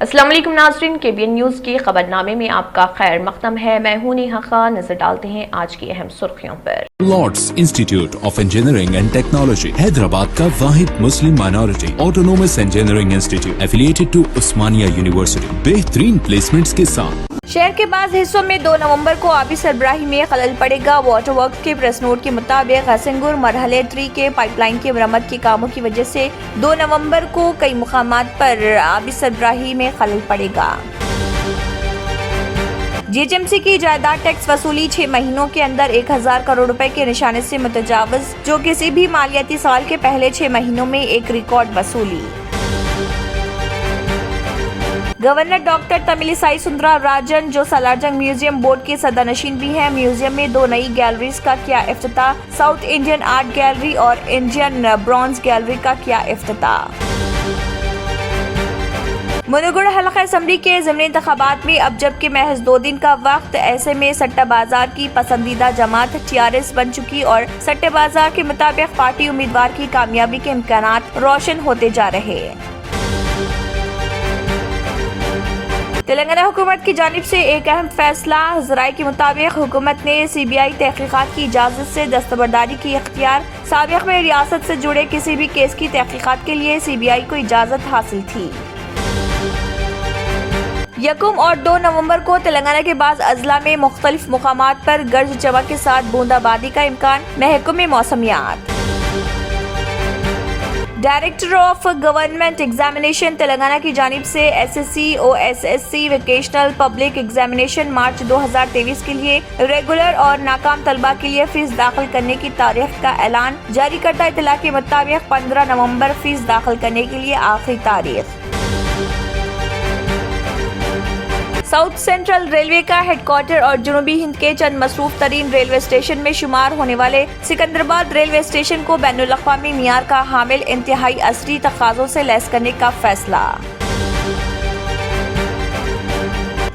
अस्सलाम वालेकुम नाज़रीन, KBN न्यूज़ की खबरनामे में आपका खैर मक़दम है। मैं हूं नेहा खान। नजर डालते हैं आज की अहम सुर्खियों पर। Lords institute of engineering and technology Hyderabad का वाहिद मुस्लिम minority autonomous engineering institute affiliated to Osmania university बेहतरीन प्लेसमेंट्स के साथ। शहर के बाज़ हिस्सों में 2 नवंबर को आबी सरबराही में खलल पड़ेगा। वाटर वर्क्स के प्रेस नोट के मुताबिक हसनगुर मरहले 3 के पाइपलाइन की मरम्मत के कामों की वजह से 2 नवंबर को कई मुकामात पर आबी सरबराही में खलल पड़ेगा। GHMC की जायदाद टैक्स वसूली 6 महीनों के अंदर 1000 करोड़ रुपए के निशाने से मुतजावज, जो किसी भी मालियाती साल के पहले 6 महीनों में एक रिकॉर्ड वसूली। गवर्नर डॉक्टर तमिलिसाई सुंदरा राजन, जो सलारजंग म्यूजियम बोर्ड के सदरनशीन भी हैं, म्यूजियम में 2 नई गैलरीज का किया इफ्तिताह। साउथ इंडियन आर्ट गैलरी और इंडियन ब्रॉन्ज गैलरी का किया इफ्तिताह। मुनगुड़ हल्का असम्बली के ज़िमनी इंतखाबात में अब जबकि महज 2 दिन का वक्त, ऐसे में सट्टा बाजार की पसंदीदा जमात TRS बन चुकी और सट्टे बाजार के मुताबिक पार्टी उम्मीदवार की कामयाबी के इम्कानात रोशन होते जा रहे। तेलंगाना हुकूमत की जानिब से एक अहम फैसला। ज़राए के मुताबिक हुकूमत ने CBI तहकीकात की इजाज़त से दस्तबरदारी की इख्तियार। साबिक़ में रियासत से जुड़े किसी भी केस की तहकीकात के लिए CBI को इजाज़त हासिल थी। 1 और 2 नवंबर को तेलंगाना के बाज़ अजला में मुख्तलिफ मुकामात पर गर्ज चमक के साथ बूंदाबांदी का इम्कान। महकमे मौसमियात। Director of government examination Telangana की जानिब से SSC OSSC vocational public examination March 2023 के लिए रेगुलर और नाकाम तलबा के लिए फीस दाखिल करने की तारीख का ऐलान। जारी करदा इत्तला के मुताबिक 15 नवंबर फीस दाखिल करने के लिए आखिरी तारीख। साउथ सेंट्रल रेलवे का हेडक्वार्टर और जनूबी हिंद के चंद मसरूफ तरीन रेलवे स्टेशन में शुमार होने वाले सिकंदराबाद रेलवे स्टेशन को बैनुल अक़वामी मियार का हामिल इंतहाई असरी तकाज़ों से लैस करने का फैसला।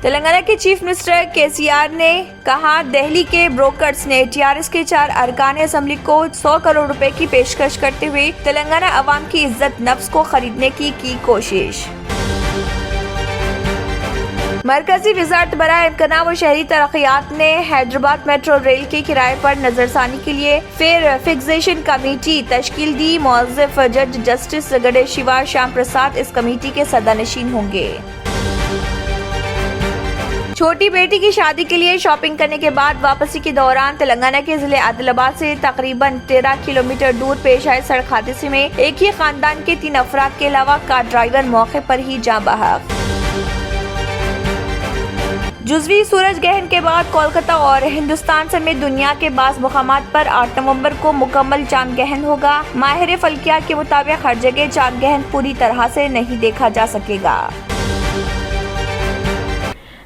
तेलंगाना के चीफ मिनिस्टर KCR ने कहा, दिल्ली के ब्रोकर्स ने TRS के 4 अरकान असम्बली को 100 करोड़ रुपए की पेशकश करते हुए तेलंगाना अवाम की इज्जत नफ्स को खरीदने की कोशिश। मरकजी वज़ारत बराए इम्कान व शहरी तरक्यात ने हैदराबाद मेट्रो रेल के किराए पर नजरसानी के लिए फिर फिक्सेशन कमेटी तश्कील दी। मुअज़्ज़िफ़ जज जस्टिस गणेश शिवा श्याम प्रसाद इस कमेटी के सदरनशीन होंगे। छोटी बेटी की शादी के लिए शॉपिंग करने के बाद वापसी के दौरान तेलंगाना के जिले आदिलाबाद से तकरीबन 13 किलोमीटर दूर पेश आए सड़क हादसे में एक ही खानदान के 3 अफराद के अलावा कार ड्राइवर मौके पर ही जाँ बहक। जुज़वी सूरज ग्रहण के बाद कोलकाता और हिंदुस्तान समेत दुनिया के बाज़ मुकामात पर 8 नवंबर को मुकम्मल चांद ग्रहण होगा। माहिर फल्कियात के मुताबिक हर जगह चांद ग्रहण पूरी तरह से नहीं देखा जा सकेगा।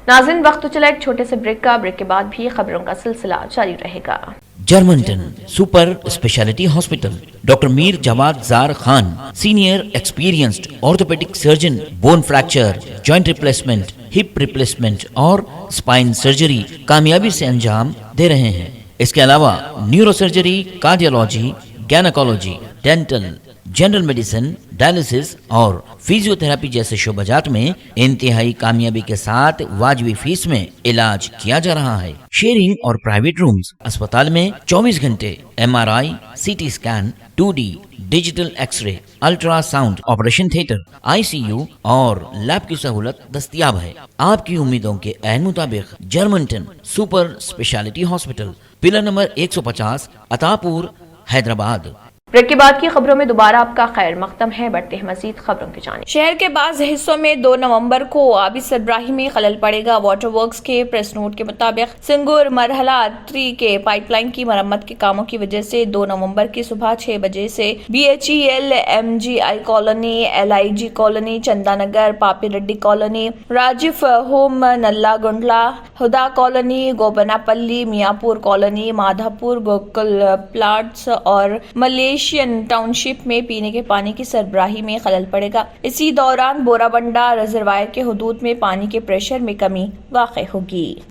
नाज़रीन, वक्त तो चला एक छोटे से ब्रेक का। ब्रेक के बाद भी खबरों का सिलसिला जारी रहेगा। Germanten super speciality hospital, doctor Mir Jawad जार Khan, senior experienced orthopaedic surgeon, bone fracture, joint replacement, hip replacement और स्पाइन सर्जरी कामयाबी से अंजाम दे रहे हैं। इसके अलावा neuro surgery, cardiology, gynaecology, dental, general medicine, dialysis और फिजियोथेरेपी जैसे शोबाजात में इंतहाई कामयाबी के साथ वाजबी फीस में इलाज किया जा रहा है। शेयरिंग और प्राइवेट रूम्स। अस्पताल में 24 घंटे MRI, CT scan, 2D digital X-ray, ultrasound, operation theatre, ICU और लैब की सहूलत दस्तयाब है। आपकी उम्मीदों के ऐन मुताबिक Germanten super speciality hospital, pillar number 150, Attapur, Hyderabad. Break के बाद की खबरों में दोबारा आपका खैर मक़दम है। बढ़ते हैं मजीद खबरों की जानिब। शहर के बाज़ हिस्सों में 2 नवंबर को आबी सरबराही में खलल पड़ेगा। वाटर वर्क्स के प्रेस नोट के मुताबिक सिंगूर मरहला 3 के पाइपलाइन की मरम्मत के कामों की वजह से 2 नवंबर की सुबह 6 बजे से BHEL, MGI colony, LIG colony, Chandanagar, Papi Reddy colony, Rajiv home, Nalla Gundla, Huda colony, Gopanpally, Miyapur colony, Madhapur, Gokul plots और मलेशियन टाउनशिप में पीने के पानी की सरबराही में खलल पड़ेगा। इसी दौरान बोराबंडा रिजर्वायर के हुदूद में पानी के प्रेशर में कमी वाक़ई होगी।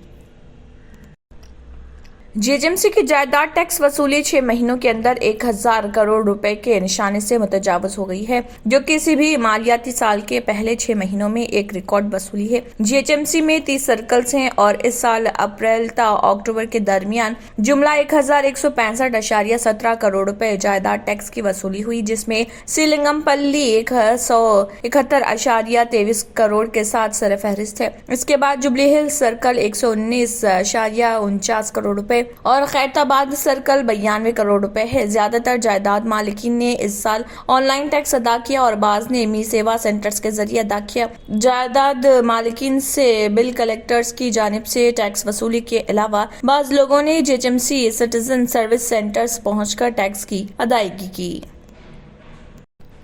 जीएचएमसी की जायदाद टैक्स वसूली 6 महीनों के अंदर 1000 करोड़ रुपए के निशाने से मुतजावज हो गई है, जो किसी भी मालियाती साल के पहले 6 महीनों में एक रिकॉर्ड वसूली है। जीएचएमसी में 30 सर्कल्स हैं और इस साल अप्रैल ta अक्टूबर के दरमियान जुमला 1165.17 करोड़ रुपए जायदाद टैक्स की वसूली हुई, जिसमें सीलिंगमपल्ली 171.23 करोड़ के साथ सरफहरिस्त है। इसके बाद जुबली हिल्स सर्कल 119.49 करोड़ रुपए और खैरताबाद सर्कल 92 करोड़ रुपए है। ज्यादातर जायदाद मालिकीन ने इस साल ऑनलाइन टैक्स अदा किया और बाज ने मी सेवा सेंटर्स के जरिए अदा किया। जायदाद मालिकीन से बिल कलेक्टर्स की जानिब से टैक्स वसूली के अलावा बाज लोगों ने जीएचएमसी सिटीजन सर्विस सेंटर्स पहुंचकर टैक्स की अदायगी की।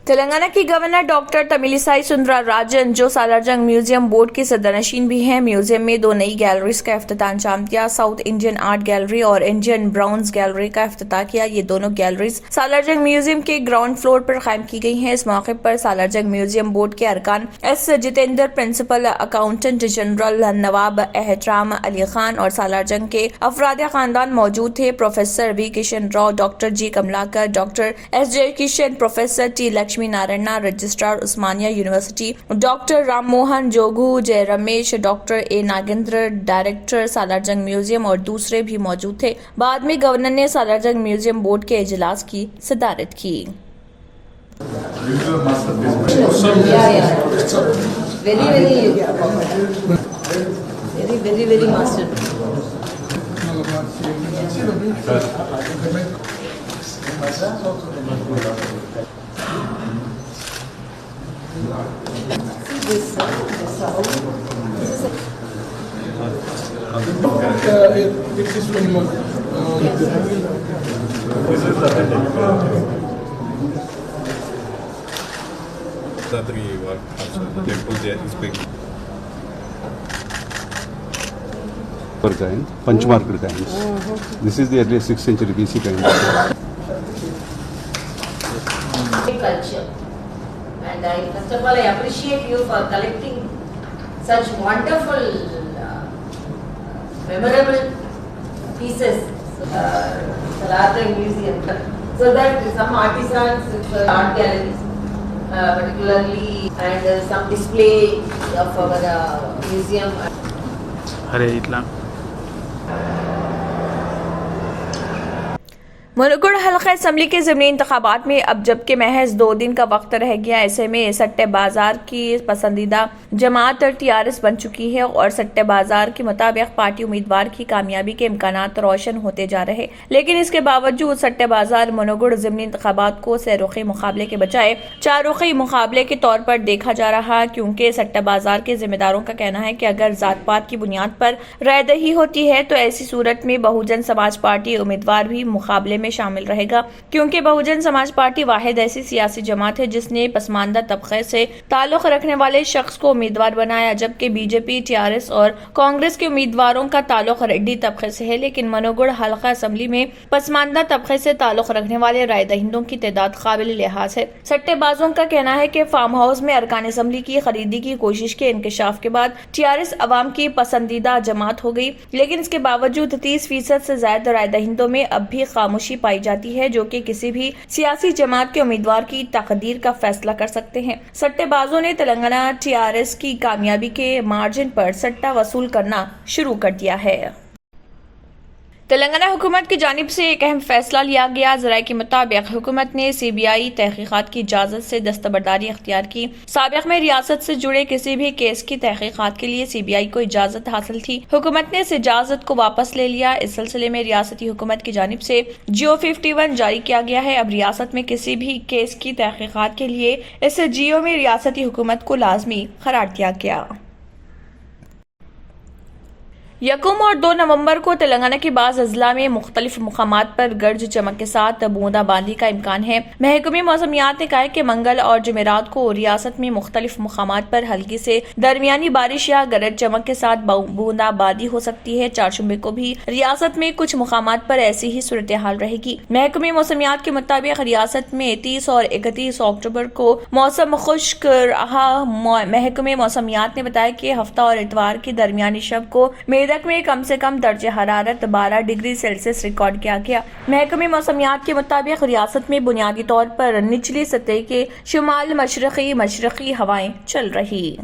तेलंगाना की गवर्नर डॉक्टर तमिलिसाई सुंदरराजन, जो सालारजंग म्यूजियम बोर्ड की सदरनशीन भी हैं, म्यूजियम में 2 नई गैलरीज का इफ्तिताह अंजाम दिया। साउथ इंडियन आर्ट गैलरी और इंडियन ब्राउन्स गैलरी का इफ्तिताह किया। ये दोनों गैलरीज सालारजंग म्यूजियम के ग्राउंड फ्लोर पर कायम की गई हैं। इस मौके पर सालारजंग म्यूजियम बोर्ड के अरकान S Jitendra, principal accountant general Nawab Ehtram Ali Khan और सालारजंग के अफराद खानदान मौजूद थे। Professor V Kishan Rao, doctor G Kamalakar, doctor S Jai Kishan, professor T Lakshmi Narayan, registrar Osmania university doctor Ram Mohan Jogu, Jai Ramesh, doctor A Nagendra, director Salarjung museum और दूसरे भी मौजूद थे। बाद में गवर्नर ने सालारजंग म्यूजियम बोर्ड के इजलास की सदारत की। very master. Kind, punch-marked kinds. This is the early 6th century BC kind. Culture. And first of all, I appreciate you for collecting such wonderful, memorable pieces. Salarjung Museum. So that some artisans, art galleries, particularly, and some display of our museum. अरे इतना मुनगुड़ हल्का assembly के ज़मीनी इंतखाबात में अब जबकि महज 2 दिन का वक्त रह गया, ऐसे में सट्टे बाजार की पसंदीदा जमात टीआरएस बन चुकी है और सट्टे बाजार के मुताबिक पार्टी उम्मीदवार की कामयाबी के इम्कानात रोशन होते जा रहे। लेकिन इसके बावजूद सट्टे बाजार मुनगुड़ ज़मीनी इंतखाबात को सैरुखी मुकाबले के बजाय चारुखी मुकाबले के तौर पर देखा जा रहा, क्योंकि सट्टे बाजार के जिम्मेदारों का कहना है कि अगर जात पात की बुनियाद पर रायदही होती है तो ऐसी सूरत में बहुजन समाज पार्टी उम्मीदवार भी मुकाबले में शामिल रहेगा, क्योंकि बहुजन समाज पार्टी वाहिद ऐसी सियासी जमात है जिसने पसमानदा तबके से ताल्लुक रखने वाले शख्स को उम्मीदवार बनाया, जबकि बीजेपी, टीआरएस और कांग्रेस के उम्मीदवारों का ताल्लुक रेड्डी तबके से है। लेकिन मुनगुड़ हल्का असम्बली में पसमानदा तबके से ताल्लुक रखने वाले राय दहिंदों की तादाद काबिल लिहाज है। सट्टेबाजों का कहना है कि फार्म हाउस में अरकान असम्बली की खरीदी की कोशिश के इंकशाफ के बाद टीआरएस अवाम की पसंदीदा जमात हो गई, लेकिन इसके बावजूद 30% से ज्यादा राय दहिंदों में अब भी खामोशी पाई जाती है, जो कि किसी भी सियासी जमात के उम्मीदवार की तकदीर का फैसला कर सकते हैं। सट्टेबाजों ने तेलंगाना टीआरएस की कामयाबी के मार्जिन पर सट्टा वसूल करना शुरू कर दिया है। तेलंगाना हुकूमत की जानिब से एक अहम फैसला लिया गया। ज़राए के मुताबिक हुकूमत ने सीबीआई तहकीकात की इजाज़त से दस्तबरदारी इख्तियार की। साबिक़ में रियासत से जुड़े किसी भी केस की तहकीकात के लिए सीबीआई को इजाज़त हासिल थी। हुकूमत ने इस इजाज़त को वापस ले लिया। इस सिलसिले में रियासती हुकूमत की जानिब से जियो 51 जारी किया गया है। अब रियासत में किसी भी केस की तहकीकात के लिए इस जियो में रियासती हुकूमत को लाजमी करार दिया गया। 1 और 2 नवंबर को तेलंगाना के बाज़ अजला में मुख्तलिफ मुकामात पर गर्ज चमक के साथ बूंदाबांदी का इम्कान है। महकमे मौसमियात ने कहा है कि मंगल और जुमेरात को रियासत में मुख्तलिफ मुकामात पर हल्की से दरमियानी बारिश या गरज चमक के साथ बूंदाबांदी हो सकती है। चारशंबे को भी रियासत में कुछ मुकामात पर ऐसी ही सूरत हाल रहेगी। महकमे मौसमियात के मुताबिक रियासत में 30 और 31 अक्टूबर को मौसम खुश्क रहा। महकमे मौसमियात ने बताया कि हफ्ता और इतवार की दरमियानी शब को میدک میں کم سے کم درجہ حرارت 12 ڈگری سیلسیس ریکارڈ کیا گیا۔ محکمہ موسمیات کے مطابق ریاست میں بنیادی طور پر نچلی سطح کے شمال مشرقی ہوائیں چل رہی۔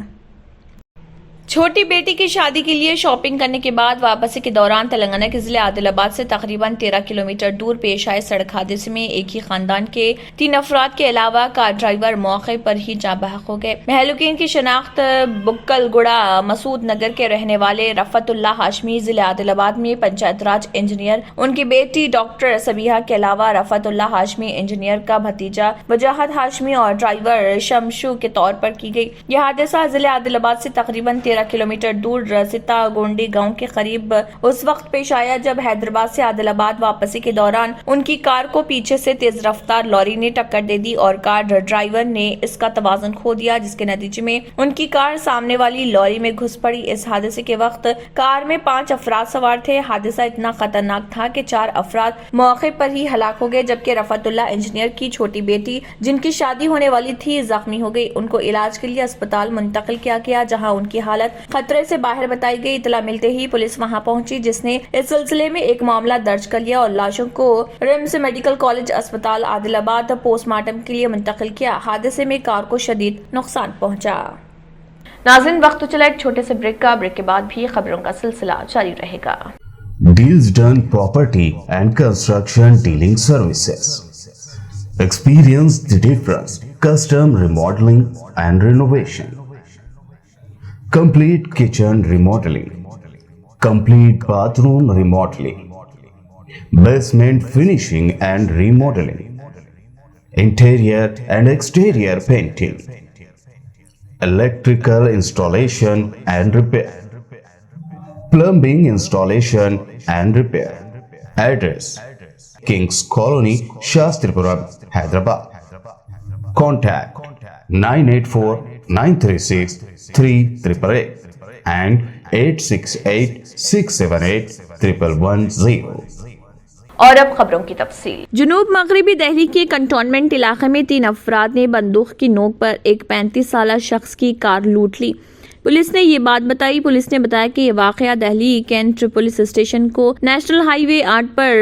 چھوٹی بیٹی کی شادی کے لیے شاپنگ کرنے کے بعد واپسی کے دوران تلنگانہ کے ضلع عادل آباد سے تقریباً 13 کلومیٹر دور پیش آئے سڑک حادثے میں ایک ہی خاندان کے 3 افراد کے علاوہ کار ڈرائیور موقع پر ہی جاں بحق ہو گئے۔ مہلوکین کی شناخت بکل گڑا مسعود نگر کے رہنے والے رفعت اللہ ہاشمی ضلع عادل آباد میں پنچایت راج انجینئر، ان کی بیٹی ڈاکٹر سبیحہ کے علاوہ رفعت اللہ ہاشمی انجینئر کا بھتیجا وجاہت ہاشمی اور ڈرائیور شمشو کے طور پر کی گئی۔ یہ حادثہ ضلع عادل آباد سے تقریباً 13 کلومیٹر دور ستا گونڈی گاؤں کے قریب اس وقت پیش آیا جب حیدرآباد سے عادل آباد واپسی کے دوران ان کی کار کو پیچھے سے تیز رفتار لوری نے ٹکر دے دی اور کار ڈرائیور نے اس کا توازن کھو دیا، جس کے نتیجے میں ان کی کار سامنے والی لوری میں گھس پڑی۔ اس حادثے کے وقت کار میں 5 افراد سوار تھے۔ حادثہ اتنا خطرناک تھا کہ 4 افراد موقع پر ہی ہلاک ہو گئے، جبکہ رفعت اللہ انجینئر کی چھوٹی بیٹی جن کی شادی ہونے والی تھی زخمی ہو گئی۔ ان کو علاج کے لیے اسپتال منتقل کیا گیا، جہاں ان کی حالت خطرے سے باہر بتائی گئی۔ اطلاع ملتے ہی پولیس وہاں پہنچی، جس نے اس سلسلے میں ایک معاملہ درج کر لیا اور لاشوں کو رمس میڈیکل کالج اسپتال عادل آباد پوسٹ مارٹم کے لیے منتقل کیا۔ حادثے میں کار کو شدید نقصان پہنچا۔ ناظرین، وقت تو چلا ایک چھوٹے سے بریک کا، بریک کے بعد بھی خبروں کا سلسلہ جاری رہے گا۔ Deals Done Property and Construction Dealing Services. Experience the difference. Custom remodeling and renovation. Complete kitchen remodeling. Complete bathroom remodeling. Basement finishing and remodeling. Interior and exterior painting. Electrical installation and repair. Plumbing installation and repair. Address: Kings Colony, Shastripura, Hyderabad. Contact 984-936-3888 and 868-678-1110. اور اب خبروں کی تفصیل۔ جنوب مغربی دہلی کے cantonment علاقے میں 3 افراد نے بندوق کی نوک پر ایک 35 سالہ شخص کی کار لوٹ لی۔ پولیس نے یہ بات بتائی۔ پولیس نے بتایا کہ یہ واقعہ دہلی کینٹ پولیس اسٹیشن کو نیشنل ہائی وے 8 پر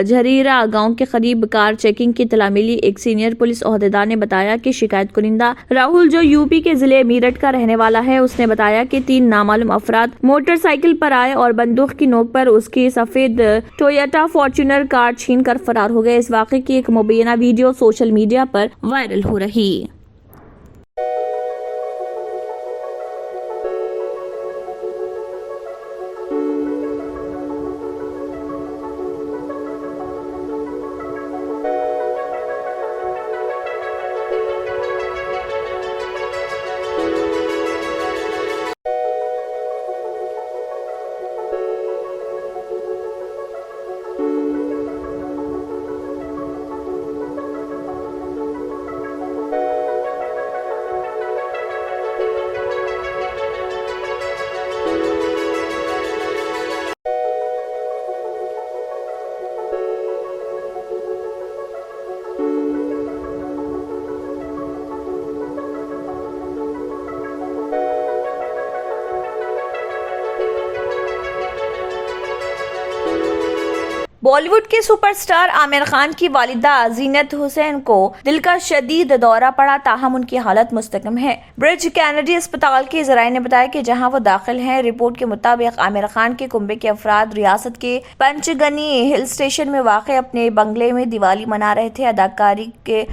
جھریرا گاؤں کے قریب کار چیکنگ کی اطلاع ملی۔ ایک سینئر پولیس عہدیدار نے بتایا کہ شکایت کنندہ راہل، جو یوپی کے ضلع میرٹھ کا رہنے والا ہے، اس نے بتایا کہ 3 نامعلوم افراد موٹر سائیکل پر آئے اور بندوق کی نوک پر اس کی سفید ٹویوٹا فارچونر کار چھین کر فرار ہو گئے۔ اس واقعے کی ایک مبینہ ویڈیو سوشل میڈیا پر وائرل ہو رہی۔ بالی ووڈ کے سپر سٹار عامر خان کی والدہ زینت حسین کو دل کا شدید دورہ پڑا، تاہم ان کی حالت مستحکم ہے۔ برج کینیڈی اسپتال کے ذرائع نے بتایا کہ جہاں وہ داخل ہیں۔ رپورٹ کے مطابق عامر خان کے کنبے کے افراد ریاست کے پنچ گنی ہل اسٹیشن میں واقع اپنے بنگلے میں دیوالی منا رہے تھے۔ اداکاری کے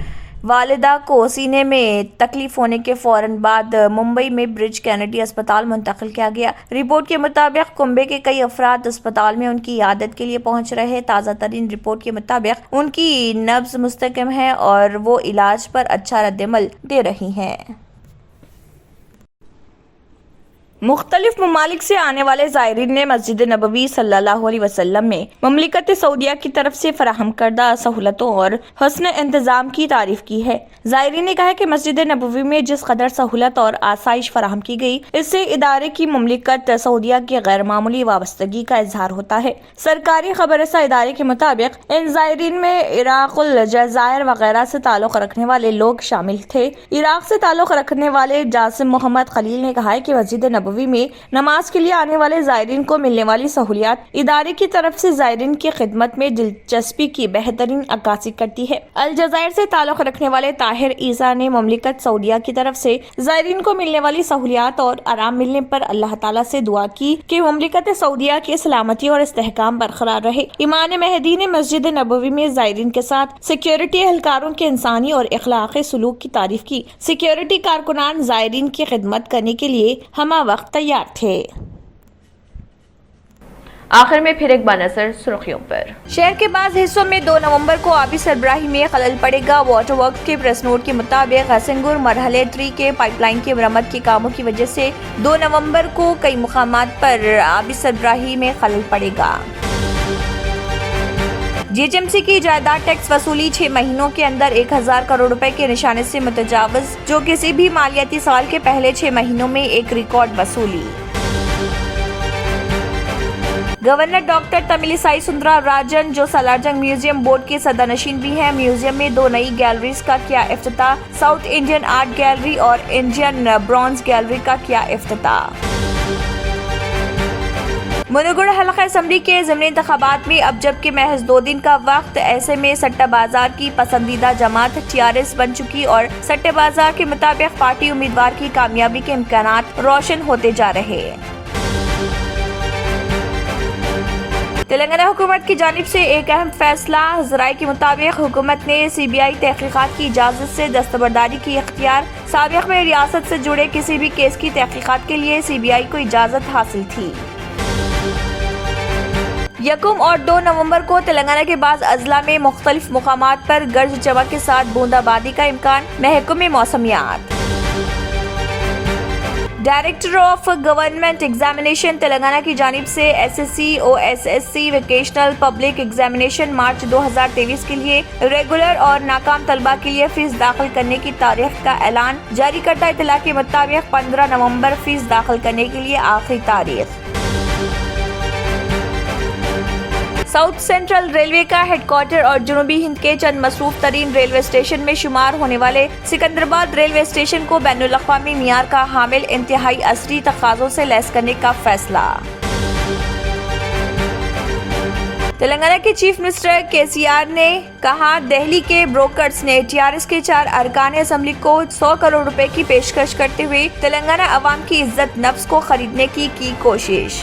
والدہ کو سینے میں تکلیف ہونے کے فوراً بعد ممبئی میں برج کینیڈی اسپتال منتقل کیا گیا۔ رپورٹ کے مطابق کنبے کے کئی افراد اسپتال میں ان کی عیادت کے لیے پہنچ رہے۔ تازہ ترین رپورٹ کے مطابق ان کی نبض مستحکم ہے اور وہ علاج پر اچھا رد عمل دے رہی ہیں۔ مختلف ممالک سے آنے والے زائرین نے مسجد نبوی صلی اللہ علیہ وسلم میں مملکت سعودیہ کی طرف سے فراہم کردہ سہولتوں اور حسن انتظام کی تعریف کی ہے۔ زائرین نے کہا کہ مسجد نبوی میں جس قدر سہولت اور آسائش فراہم کی گئی، اس سے ادارے کی مملکت سعودیہ کی غیر معمولی وابستگی کا اظہار ہوتا ہے۔ سرکاری خبر رساں ادارے کے مطابق ان زائرین میں عراق، الجزائر وغیرہ سے تعلق رکھنے والے لوگ شامل تھے۔ عراق سے تعلق رکھنے والے جاسم محمد خلیل نے کہا ہے کہ مسجد نبوی नबवी में नमाज के लिए आने वाले ज़ायरीन को मिलने वाली सहूलियात इदारे की तरफ से ज़ायरीन की खिदमत में दिलचस्पी की बेहतरीन अक्कासी करती है। अल जज़ायर से ताल्लुक़ रखने वाले ताहिर ईसा ने मुमलिकत सऊदिया की तरफ से ज़ायरीन को मिलने वाली सहूलियात और आराम मिलने पर अल्लाह ताला से दुआ की कि मुमलिकत सऊदिया की सलामती और इस्तेहकाम बरकरार रहे। इमाम महदी ने मस्जिद नबवी में ज़ायरीन के साथ सिक्योरिटी एहलकारों के इंसानी और इखलाकी सुलूक की तारीफ की। सिक्योरिटी कारकुनान ज़ायरीन की खिदमत करने के लिए हमा वक्त तैयार थे। आखिर में फिर एक बार नजर सुर्खियों पर। शहर के बाज़ हिस्सों में 2 नवंबर को आबी सरबराही में खलल पड़ेगा। वाटर वर्क्स के प्रेस नोट के मुताबिक सिंगूर मरहले 3 के पाइपलाइन की मरम्मत के कामों की वजह से 2 नवंबर को कई मुकामात पर आबी सरबराही में खलल पड़ेगा। जीएचएमसी की जायदाद टैक्स वसूली 6 महीनों के अंदर 1000 करोड़ रुपए के निशाने से मुतजावज, जो किसी भी मालियाती साल के पहले 6 महीनों में एक रिकॉर्ड वसूली। गवर्नर डॉक्टर तमिलिसाई सुंदरा राजन, जो सलारजंग म्यूजियम बोर्ड के सदरनशीन भी हैं, म्यूजियम में 2 नई गैलरीज का किया इफ्तिताह। साउथ इंडियन आर्ट गैलरी और इंडियन ब्रॉन्ज गैलरी का किया इफ्तिताह। मुनुगुड़ हल्का असम्बली के ज़िमनी इंतखाबात में अब जबकि महज 2 दिन का वक्त, ऐसे में सट्टा बाजार की पसंदीदा जमात टीआरएस बन चुकी और सट्टे बाजार के मुताबिक पार्टी उम्मीदवार की कामयाबी के इम्कानात रोशन होते जा रहे हैं। तेलंगाना हुकूमत की जानिब से एक अहम फैसला। ज़राए के मुताबिक हुकूमत ने सीबीआई तहकीकात की इजाज़त से दस्तबरदारी की इख्तियार। साबिक़ में रियासत से जुड़े किसी भी केस की तहकीकात के लिए सीबीआई को इजाज़त हासिल थी। 1 और 2 नवंबर को तेलंगाना के बाज़ अजला में मुख्तलिफ मुकामात पर गर्ज चमक के साथ बूंदाबांदी का इम्कान। महकमे मौसमियात। Director of government examination Telangana की जानिब से SSC OSSC vocational public examination March 2023 के लिए रेगुलर और नाकाम तलबा के लिए फीस दाखिल करने की तारीख का ऐलान। जारी करता इत्तला के मुताबिक 15 नवंबर फीस दाखिल करने के लिए आखिरी तारीख। साउथ सेंट्रल रेलवे का हेडक्वार्टर और जनूबी हिंद के चंद मसरूफ तरीन रेलवे स्टेशन में शुमार होने वाले सिकंदराबाद रेलवे स्टेशन को बैनुल अक़वामी मियार का हामिल इंतहाई असरी तकाज़ों से लैस करने का फैसला। तेलंगाना के चीफ मिनिस्टर केसीआर ने कहा, दिल्ली के ब्रोकर्स ने टीआरएस के 4 अरकान असम्बली को 100 करोड़ रुपए की पेशकश करते हुए तेलंगाना अवाम की इज्जत नफ्स को खरीदने की कोशिश।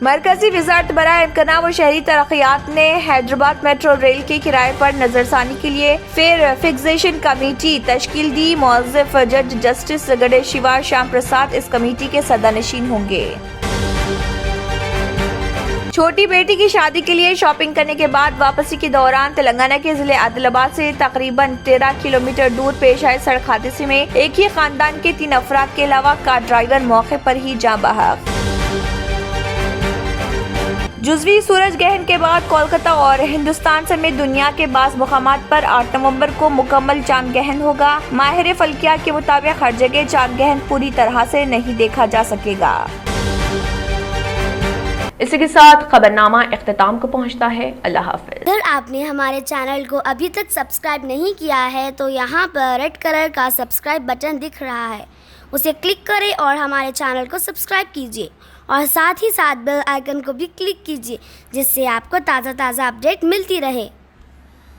मरकजी वज़ारत बराए इम्कान व शहरी तरक्यात ने हैदराबाद मेट्रो रेल के किराए पर नजरसानी के लिए फिर फिक्सेशन कमेटी तश्कील दी। मुअज़्ज़िफ़ जज जस्टिस गणेश शिवा श्याम प्रसाद इस कमेटी के सदरनशीन होंगे। छोटी बेटी की शादी के लिए शॉपिंग करने के बाद वापसी के दौरान तेलंगाना के जिले आदिलाबाद से तकरीबन 13 किलोमीटर दूर पेश आए सड़क हादसे में एक ही खानदान के 3 अफराद के अलावा कार ड्राइवर मौके पर ही जाँ बहक। जुज़वी सूरज ग्रहण के बाद कोलकाता और हिंदुस्तान समेत दुनिया के बाज़ मुकामात पर 8 नवंबर को मुकम्मल चांद ग्रहण होगा। माहिर फल्किया के मुताबिक हर जगह चांद ग्रहण पूरी तरह से नहीं देखा जा सकेगा। इसी के साथ खबरनामा इख्तिताम को पहुंचता है। अल्लाह हाफ़िज़। अगर आपने हमारे चैनल को अभी तक सब्सक्राइब नहीं किया है तो यहाँ पर रेड कलर का सब्सक्राइब बटन दिख रहा है, उसे क्लिक करें और हमारे चैनल को सब्सक्राइब कीजिए और साथ ही साथ बेल आइकन को भी क्लिक कीजिए, जिससे आपको ताज़ा अपडेट मिलती रहे।